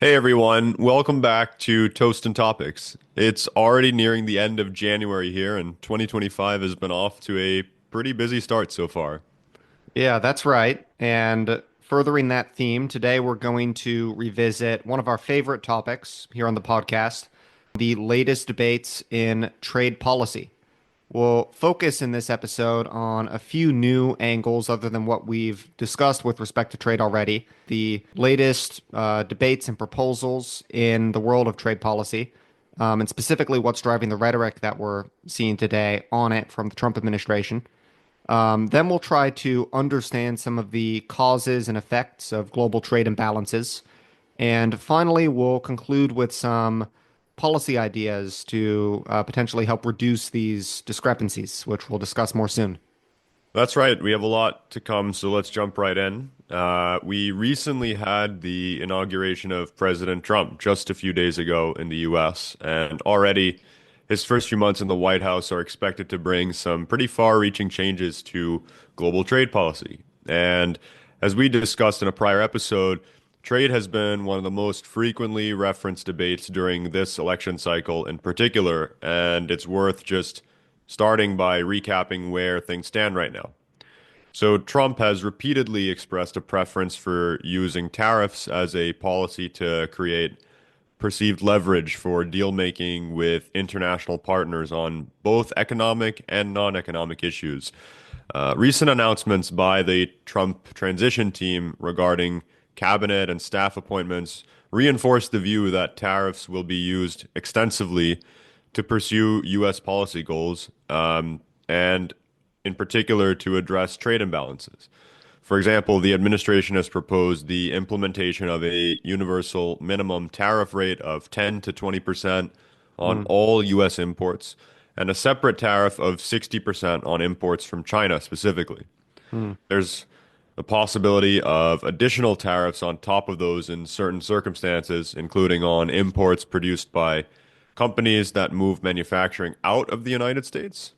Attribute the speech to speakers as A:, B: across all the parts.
A: Hey everyone, welcome back to Toast and Topics. It's already nearing the end of January here, and 2025 has been off to a pretty busy start so far.
B: Yeah, that's right. And furthering that theme, today we're going to revisit one of our favorite topics here on the podcast, the latest debates in trade policy. We'll focus in this episode on a few new angles other than what we've discussed with respect to trade already, the latest debates and proposals in the world of trade policy, and specifically what's driving the rhetoric that we're seeing today on it from the Trump administration. Then we'll try to understand some of the causes and effects of global trade imbalances. And finally, we'll conclude with some policy ideas to potentially help reduce these discrepancies, which we'll discuss more soon.
A: That's right, we have a lot to come, so let's jump right in. We recently had the inauguration of President Trump just a few days ago in the US, and already his first few months in the White House are expected to bring some pretty far-reaching changes to global trade policy. And as we discussed in a prior episode, trade has been one of the most frequently referenced debates during this election cycle in particular, and it's worth just starting by recapping where things stand right now. So, Trump has repeatedly expressed a preference for using tariffs as a policy to create perceived leverage for deal making with international partners on both economic and non-economic issues. Recent announcements by the Trump transition team regarding cabinet and staff appointments reinforce the view that tariffs will be used extensively to pursue U.S. policy goals, and in particular to address trade imbalances. For example, the administration has proposed the implementation of a universal minimum tariff rate of 10 to 20% on
B: Hmm.
A: all U.S. imports and a separate tariff of 60% on imports from China specifically.
B: Hmm.
A: There's the possibility of additional tariffs on top of those in certain circumstances, including on imports produced by companies that move manufacturing out of the United States.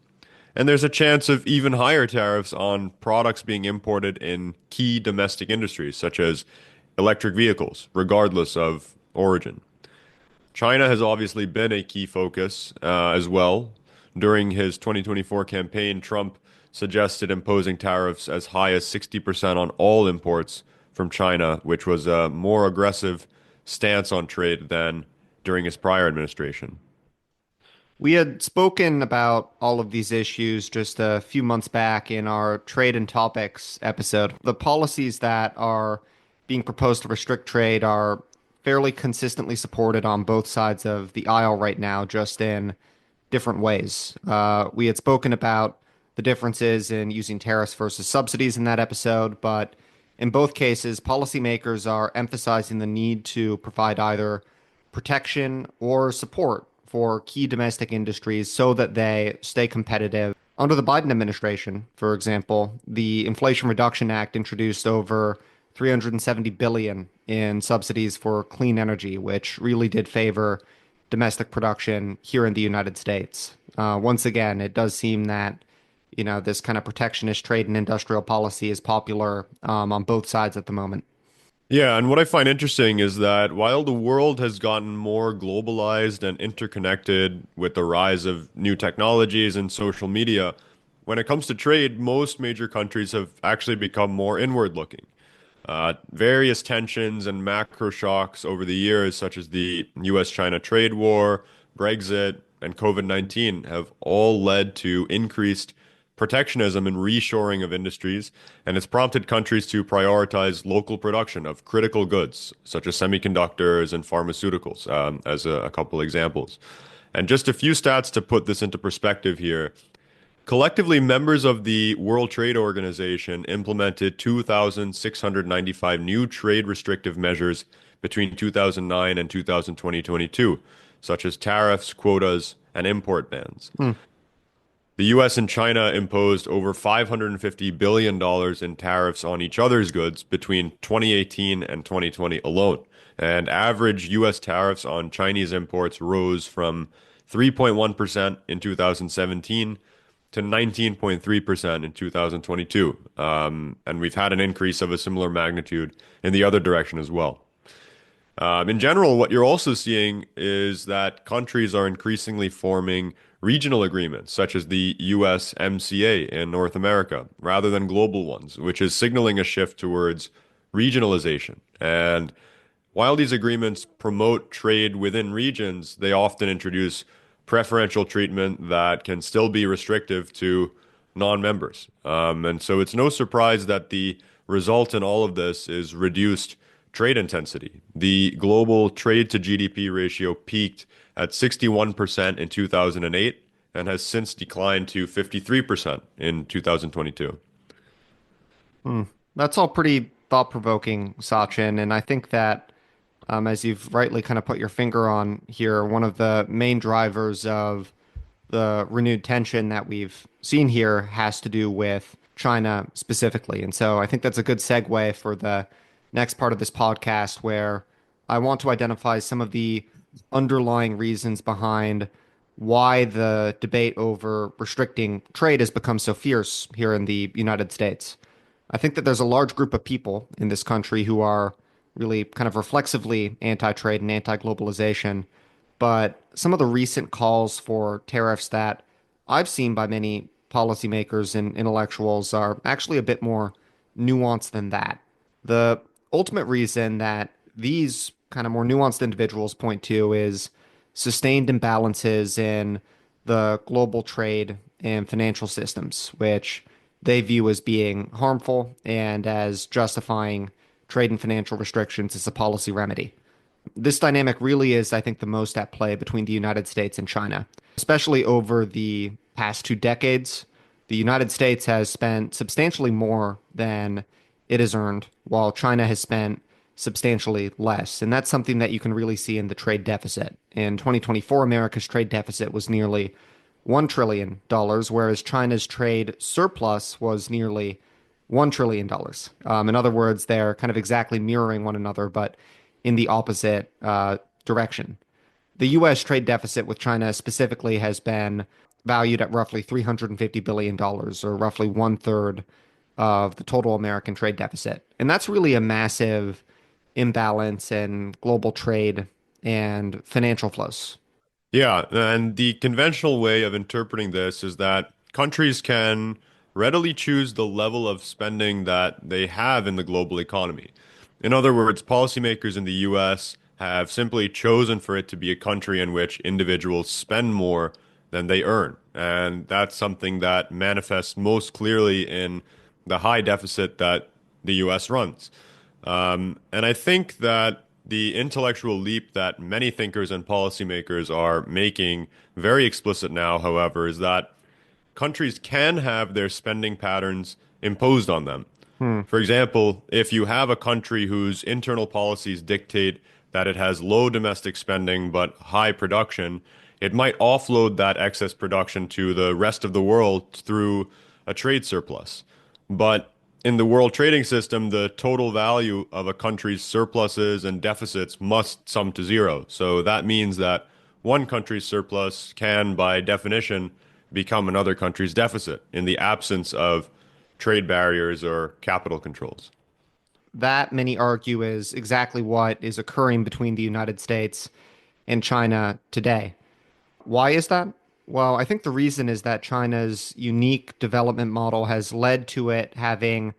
A: And there's a chance of even higher tariffs on products being imported in key domestic industries, such as electric vehicles, regardless of origin. China has obviously been a key focus as well. During his 2024 campaign, Trump suggested imposing tariffs as high as 60% on all imports from China, which was a more aggressive stance on trade than during his prior administration.
B: We had spoken about all of these issues just a few months back in our trade and topics episode. The policies that are being proposed to restrict trade are fairly consistently supported on both sides of the aisle right now, just in different ways. We had spoken about the differences in using tariffs versus subsidies in that episode, but in both cases, policymakers are emphasizing the need to provide either protection or support for key domestic industries so that they stay competitive. Under the Biden administration, for example, the Inflation Reduction Act introduced over 370 billion in subsidies for clean energy, which really did favor domestic production here in the United States. Once again, it does seem that this kind of protectionist trade and industrial policy is popular on both sides at the moment.
A: Yeah, and what I find interesting is that while the world has gotten more globalized and interconnected with the rise of new technologies and social media, when it comes to trade, most major countries have actually become more inward looking. Various tensions and macro shocks over the years, such as the US-China trade war, Brexit, and COVID-19, have all led to increased protectionism and reshoring of industries, and it's prompted countries to prioritize local production of critical goods, such as semiconductors and pharmaceuticals, as a couple examples. And just a few stats to put this into perspective here. Collectively, members of the World Trade Organization implemented 2,695 new trade restrictive measures between 2009 and 2022, such as tariffs, quotas, and import bans.
B: Hmm.
A: The US and China imposed over $550 billion in tariffs on each other's goods between 2018 and 2020 alone. And average US tariffs on Chinese imports rose from 3.1% in 2017 to 19.3% in 2022. And we've had an increase of a similar magnitude in the other direction as well. In general, what you're also seeing is that countries are increasingly forming regional agreements, such as the USMCA in North America, rather than global ones, which is signaling a shift towards regionalization. And while these agreements promote trade within regions, they often introduce preferential treatment that can still be restrictive to non-members. And so it's no surprise that the result in all of this is reduced trade intensity. The global trade to GDP ratio peaked at 61% in 2008 and has since declined to 53% in 2022.
B: Hmm. That's all pretty thought-provoking, Sachin, and I think that as you've rightly kind of put your finger on here, one of the main drivers of the renewed tension that we've seen here has to do with China specifically. And so I think that's a good segue for the next part of this podcast, where I want to identify some of the underlying reasons behind why the debate over restricting trade has become so fierce here in the United States. I think that there's a large group of people in this country who are really kind of reflexively anti-trade and anti-globalization. But some of the recent calls for tariffs that I've seen by many policymakers and intellectuals are actually a bit more nuanced than that. The ultimate reason that these kind of more nuanced individuals point to is sustained imbalances in the global trade and financial systems, which they view as being harmful and as justifying trade and financial restrictions as a policy remedy. This dynamic really is, I think, the most at play between the United States and China, especially over the past 2 decades. The United States has spent substantially more than it has earned, while China has spent substantially less. And that's something that you can really see in the trade deficit. In 2024, America's trade deficit was nearly $1 trillion, whereas China's trade surplus was nearly $1 trillion. In other words, they're kind of exactly mirroring one another, but in the opposite direction. The U.S. trade deficit with China specifically has been valued at roughly $350 billion, or roughly one third of the total American trade deficit. And that's really a massive imbalance in global trade and financial flows.
A: Yeah, and the conventional way of interpreting this is that countries can readily choose the level of spending that they have in the global economy. In other words, policymakers in the US have simply chosen for it to be a country in which individuals spend more than they earn. And that's something that manifests most clearly in the high deficit that the US runs. And I think that the intellectual leap that many thinkers and policymakers are making very explicit now, however, is that countries can have their spending patterns imposed on them.
B: Hmm.
A: For example, if you have a country whose internal policies dictate that it has low domestic spending but high production, it might offload that excess production to the rest of the world through a trade surplus. But in the world trading system, the total value of a country's surpluses and deficits must sum to zero. So that means that one country's surplus can, by definition, become another country's deficit in the absence of trade barriers or capital controls.
B: That, many argue, is exactly what is occurring between the United States and China today. Why is that? Well, I think the reason is that China's unique development model has led to it having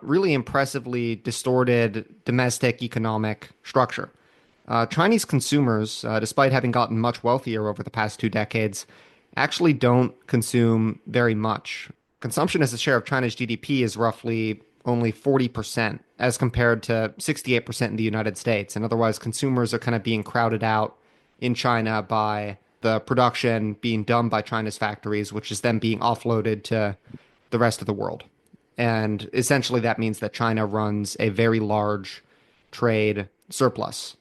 B: really impressively distorted domestic economic structure. Chinese consumers, despite having gotten much wealthier over the past 2 decades, actually don't consume very much. Consumption as a share of China's GDP is roughly only 40%, as compared to 68% in the United States. And otherwise, consumers are kind of being crowded out in China by the production being done by China's factories, which is then being offloaded to the rest of the world. And essentially, that means that China runs a very large trade surplus.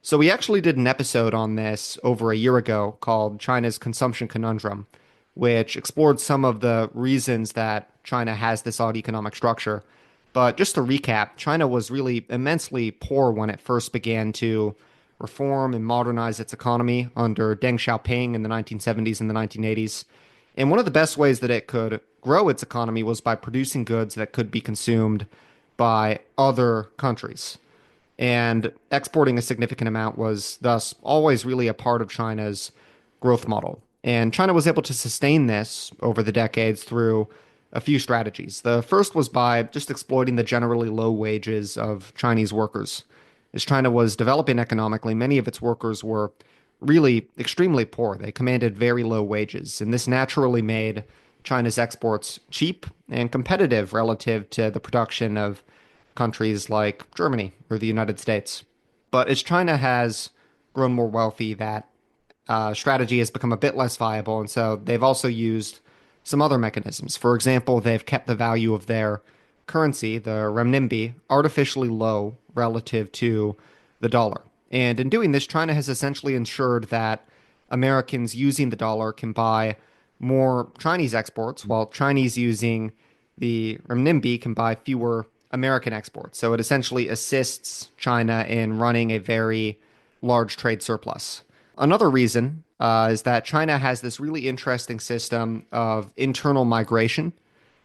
B: So, we actually did an episode on this over a year ago called China's Consumption Conundrum, which explored some of the reasons that China has this odd economic structure. But just to recap, China was really immensely poor when it first began to reform and modernize its economy under Deng Xiaoping in the 1970s and the 1980s. And one of the best ways that it could grow its economy was by producing goods that could be consumed by other countries. And exporting a significant amount was thus always really a part of China's growth model. And China was able to sustain this over the decades through a few strategies. The first was by just exploiting the generally low wages of Chinese workers. As China was developing economically, many of its workers were really extremely poor. They commanded very low wages, and this naturally made China's exports cheap and competitive relative to the production of countries like Germany or the United States. But as China has grown more wealthy, that strategy has become a bit less viable, and so they've also used some other mechanisms. For example, they've kept the value of their currency, the renminbi, artificially low relative to the dollar. And in doing this, China has essentially ensured that Americans using the dollar can buy more Chinese exports, while Chinese using the renminbi can buy fewer American exports. So it essentially assists China in running a very large trade surplus. Another reason is that China has this really interesting system of internal migration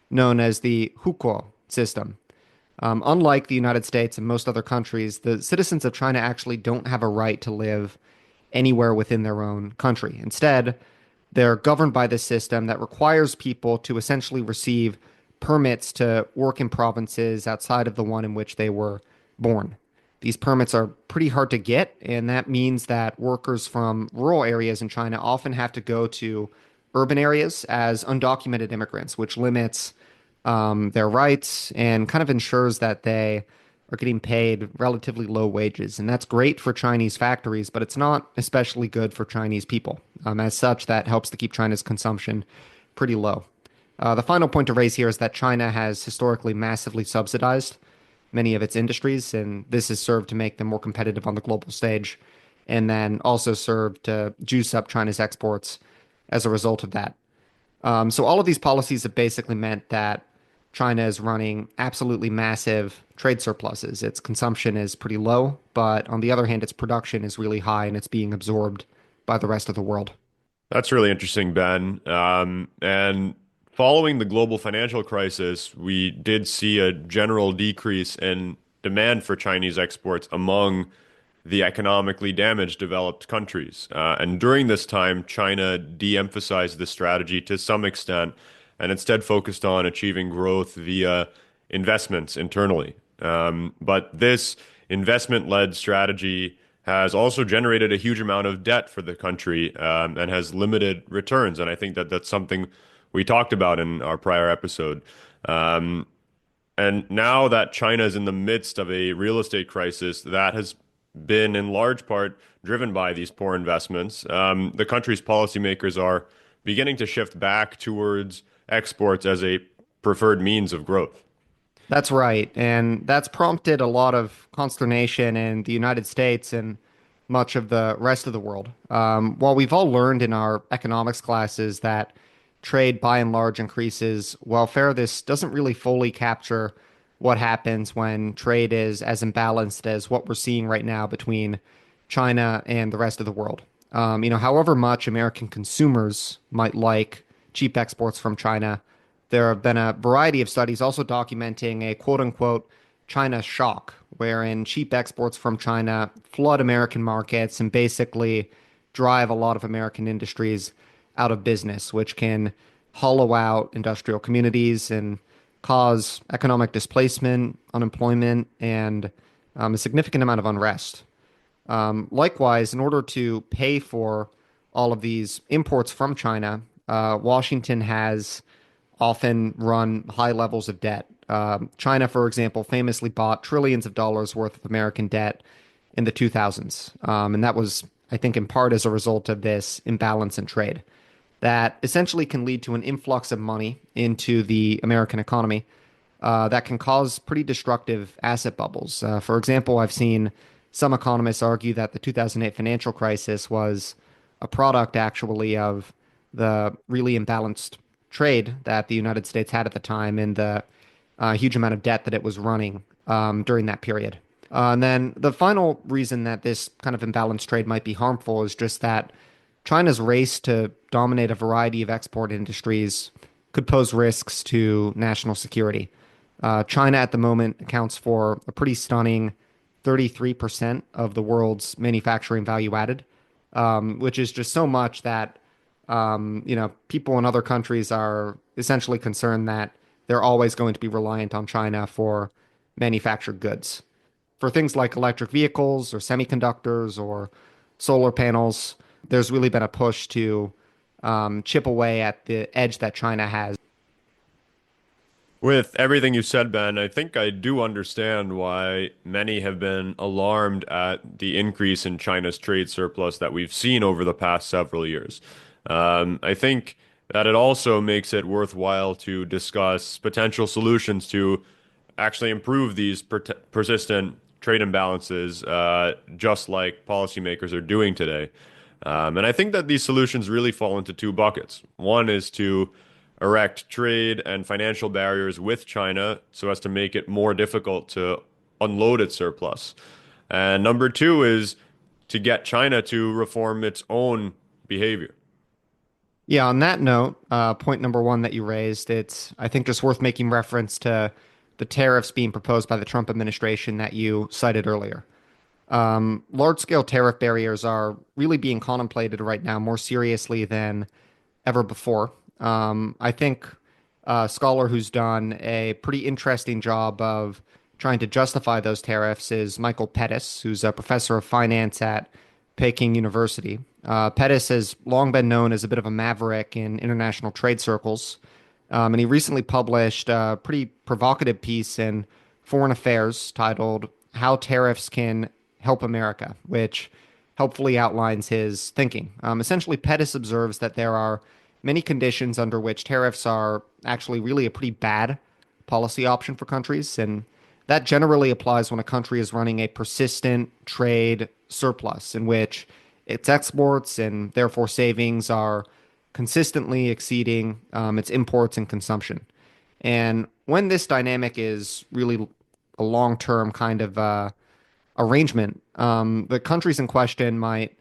B: known as the hukou system. Unlike the United States and most other countries, the citizens of China actually don't have a right to live anywhere within their own country. Instead, they're governed by this system that requires people to essentially receive permits to work in provinces outside of the one in which they were born. These permits are pretty hard to get, and that means that workers from rural areas in China often have to go to urban areas as undocumented immigrants, which limits their rights and kind of ensures that they are getting paid relatively low wages. And that's great for Chinese factories, but it's not especially good for Chinese people. As such, that helps to keep China's consumption pretty low. The final point to raise here is that China has historically massively subsidized many of its industries, and this has served to make them more competitive on the global stage, and then also served to juice up China's exports as a result of that. So all of these policies have basically meant that China is running absolutely massive trade surpluses. Its consumption is pretty low, but on the other hand, its production is really high and it's being absorbed by the rest of the world.
A: That's really interesting, Ben. And following the global financial crisis, we did see a general decrease in demand for Chinese exports among the economically damaged developed countries. And during this time, China de-emphasized this strategy to some extent and instead focused on achieving growth via investments internally. But this investment-led strategy has also generated a huge amount of debt for the country and has limited returns. And I think that that's something we talked about in our prior episode. Um, and now that China is in the midst of a real estate crisis that has been in large part driven by these poor investments, the country's policymakers are beginning to shift back towards exports as a preferred means of growth.
B: That's right. And that's prompted a lot of consternation in the United States and much of the rest of the world. While we've all learned in our economics classes that trade by and large increases welfare, this doesn't really fully capture what happens when trade is as imbalanced as what we're seeing right now between China and the rest of the world. However much American consumers might like cheap exports from China, there have been a variety of studies also documenting a quote unquote China shock, wherein cheap exports from China flood American markets and basically drive a lot of American industries out of business, which can hollow out industrial communities and cause economic displacement, unemployment, and a significant amount of unrest. Likewise, in order to pay for all of these imports from China, Washington has often run high levels of debt. China, for example, famously bought trillions of dollars worth of American debt in the 2000s. And that was, I think, in part as a result of this imbalance in trade that essentially can lead to an influx of money into the American economy that can cause pretty destructive asset bubbles. For example, I've seen some economists argue that the 2008 financial crisis was a product actually of the really imbalanced trade that the United States had at the time and the huge amount of debt that it was running during that period. And then the final reason that this kind of imbalanced trade might be harmful is just that China's race to dominate a variety of export industries could pose risks to national security. China at the moment accounts for a pretty stunning 33% of the world's manufacturing value added, which is just so much that people in other countries are essentially concerned that they're always going to be reliant on China for manufactured goods. For things like electric vehicles or semiconductors or solar panels, there's really been a push to chip away at the edge that China has.
A: With everything you said, Ben, I think I do understand why many have been alarmed at the increase in China's trade surplus that we've seen over the past several years. I think that it also makes it worthwhile to discuss potential solutions to actually improve these persistent trade imbalances, just like policymakers are doing today. And I think that these solutions really fall into two buckets. One is to erect trade and financial barriers with China so as to make it more difficult to unload its surplus. And number two is to get China to reform its own behavior.
B: Yeah, on that note, point number one that you raised, it's, I think, just worth making reference to the tariffs being proposed by the Trump administration that you cited earlier. Large-scale tariff barriers are really being contemplated right now more seriously than ever before. I think a scholar who's done a pretty interesting job of trying to justify those tariffs is Michael Pettis, who's a professor of finance at Peking University. Pettis has long been known as a bit of a maverick in international trade circles, and he recently published a pretty provocative piece in Foreign Affairs titled "How Tariffs Can Help America," which helpfully outlines his thinking. Essentially, Pettis observes that there are many conditions under which tariffs are actually really a pretty bad policy option for countries, and that generally applies when a country is running a persistent trade surplus in which its exports and therefore savings are consistently exceeding its imports and consumption. And when this dynamic is really a long-term kind of arrangement, the countries in question might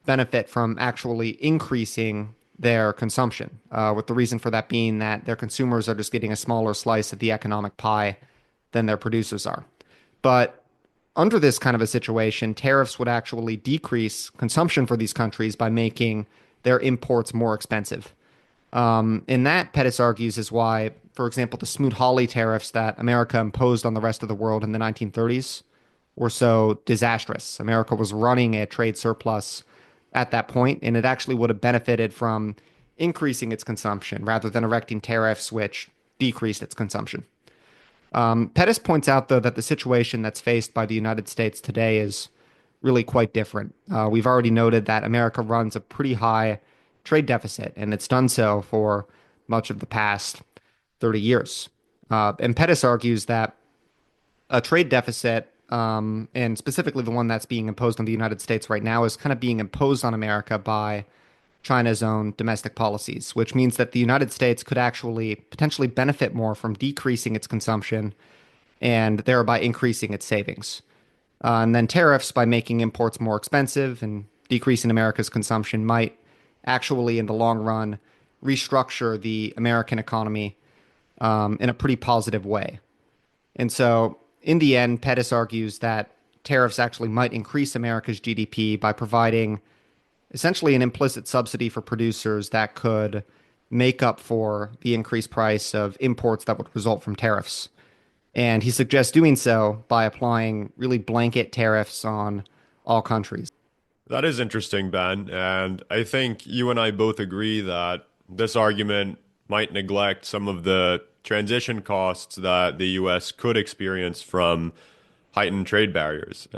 B: benefit from actually increasing their consumption, with the reason for that being that their consumers are just getting a smaller slice of the economic pie than their producers are. But under this kind of a situation, tariffs would actually decrease consumption for these countries by making their imports more expensive. And that, Pettis argues, is why, for example, the Smoot-Hawley tariffs that America imposed on the rest of the world in the 1930s were so disastrous. America was running a trade surplus at that point, and it actually would have benefited from increasing its consumption rather than erecting tariffs which decreased its consumption. Pettis points out, though, that the situation that's faced by the United States today is really quite different. We've already noted that America runs a pretty high trade deficit, and it's done so for much of the past 30 years. And Pettis argues that a trade deficit, and specifically the one that's being imposed on the United States right now, is kind of being imposed on America by China's own domestic policies, which means that the United States could actually potentially benefit more from decreasing its consumption and thereby increasing its savings. And then tariffs, by making imports more expensive and decreasing America's consumption, might actually, in the long run, restructure the American economy in a pretty positive way. And so, in the end, Pettis argues that tariffs actually might increase America's GDP by providing essentially an implicit subsidy for producers that could make up for the increased price of imports that would result from tariffs. And he suggests doing so by applying really blanket tariffs on all countries.
A: That is interesting, Ben. And I think you and I both agree that this argument might neglect some of the transition costs that the US could experience from heightened trade barriers.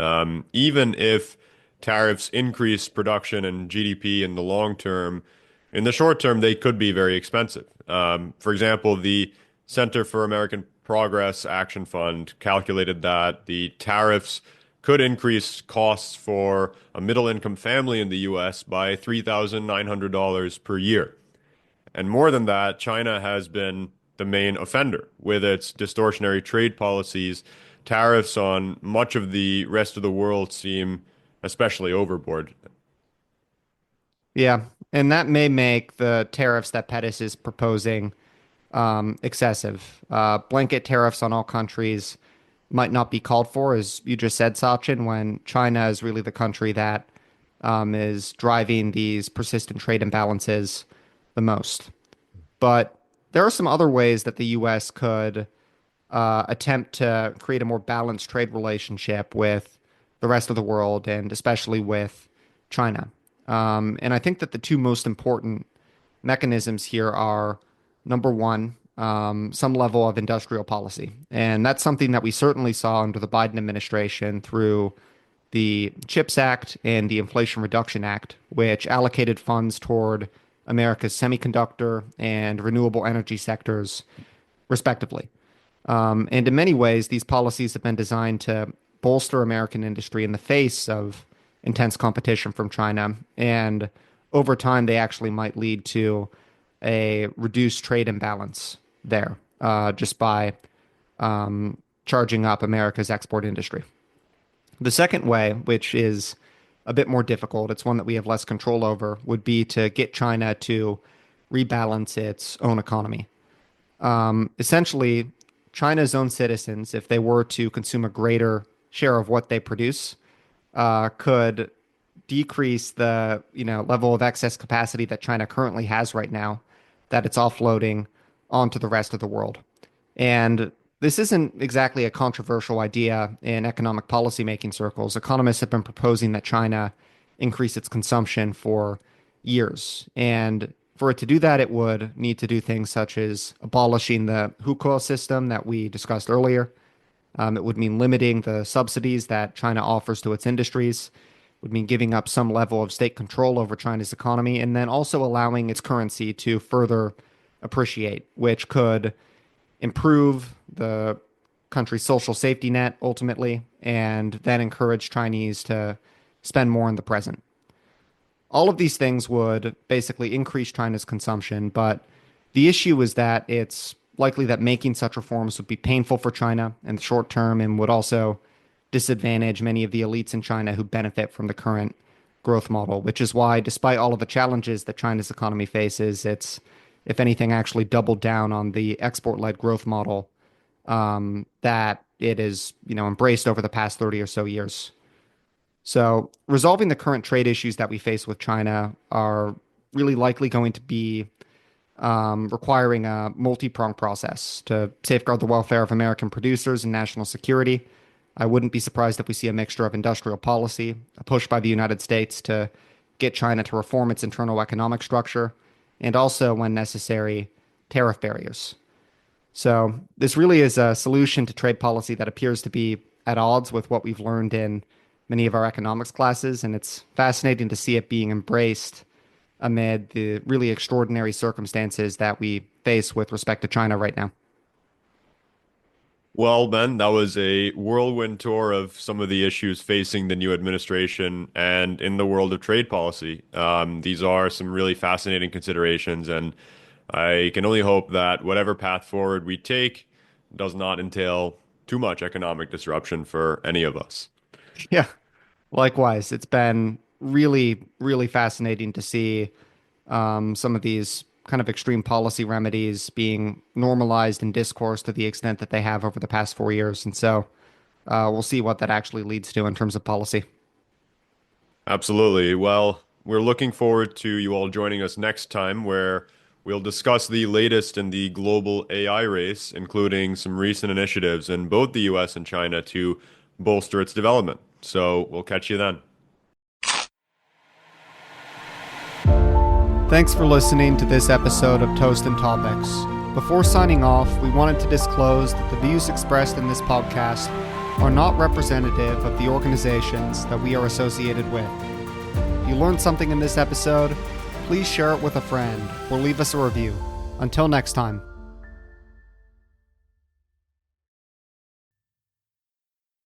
A: Even if tariffs increase production and GDP in the long term, in the short term, they could be very expensive. For example, the Center for American Progress Action Fund calculated that the tariffs could increase costs for a middle-income family in the US by $3,900 per year. And more than that, China has been the main offender with its distortionary trade policies. Tariffs on much of the rest of the world seem especially overboard.
B: Yeah, and that may make the tariffs that Pettis is proposing excessive. Blanket tariffs on all countries might not be called for, as you just said, Sachin, when China is really the country that is driving these persistent trade imbalances the most. But there are some other ways that the U.S. could attempt to create a more balanced trade relationship with the rest of the world and especially with China. And I think that the two most important mechanisms here are number one, some level of industrial policy. And that's something that we certainly saw under the Biden administration through the CHIPS Act and the Inflation Reduction Act, which allocated funds toward America's semiconductor and renewable energy sectors, respectively. And in many ways, these policies have been designed to bolster American industry in the face of intense competition from China. And over time, they actually might lead to a reduced trade imbalance there just by charging up America's export industry. The second way, which is a bit more difficult, it's one that we have less control over, would be to get China to rebalance its own economy. Essentially, China's own citizens, if they were to consume a greater share of what they produce, could decrease the level of excess capacity that China currently has right now, that it's offloading onto the rest of the world. And this isn't exactly a controversial idea in economic policy making circles. Economists have been proposing that China increase its consumption for years. And for it to do that, it would need to do things such as abolishing the hukou system that we discussed earlier. It would mean limiting the subsidies that China offers to its industries. It would mean giving up some level of state control over China's economy, and then also allowing its currency to further appreciate, which could improve the country's social safety net ultimately, and then encourage Chinese to spend more in the present. All of these things would basically increase China's consumption, but the issue is that it's likely that making such reforms would be painful for China in the short term and would also disadvantage many of the elites in China who benefit from the current growth model, which is why, despite all of the challenges that China's economy faces, it's, if anything, actually doubled down on the export-led growth model that it is, embraced over the past 30 or so years. So resolving the current trade issues that we face with China are really likely going to be requiring a multi-pronged process to safeguard the welfare of American producers and national security. I wouldn't be surprised if we see a mixture of industrial policy, a push by the United States to get China to reform its internal economic structure, and also, when necessary, tariff barriers. So this really is a solution to trade policy that appears to be at odds with what we've learned in many of our economics classes, and it's fascinating to see it being embraced amid the really extraordinary circumstances that we face with respect to China right now.
A: Well, Ben, that was a whirlwind tour of some of the issues facing the new administration and in the world of trade policy. These are some really fascinating considerations, and I can only hope that whatever path forward we take does not entail too much economic disruption for any of us.
B: Yeah, likewise. It's been really, really fascinating to see some of these kind of extreme policy remedies being normalized in discourse to the extent that they have over the past 4 years. And so we'll see what that actually leads to in terms of policy.
A: Absolutely. Well, we're looking forward to you all joining us next time, where we'll discuss the latest in the global AI race, including some recent initiatives in both the US and China to bolster its development. So we'll catch you then.
B: Thanks for listening to this episode of Toast and Topics. Before signing off, we wanted to disclose that the views expressed in this podcast are not representative of the organizations that we are associated with. If you learned something in this episode, please share it with a friend or leave us a review. Until next time.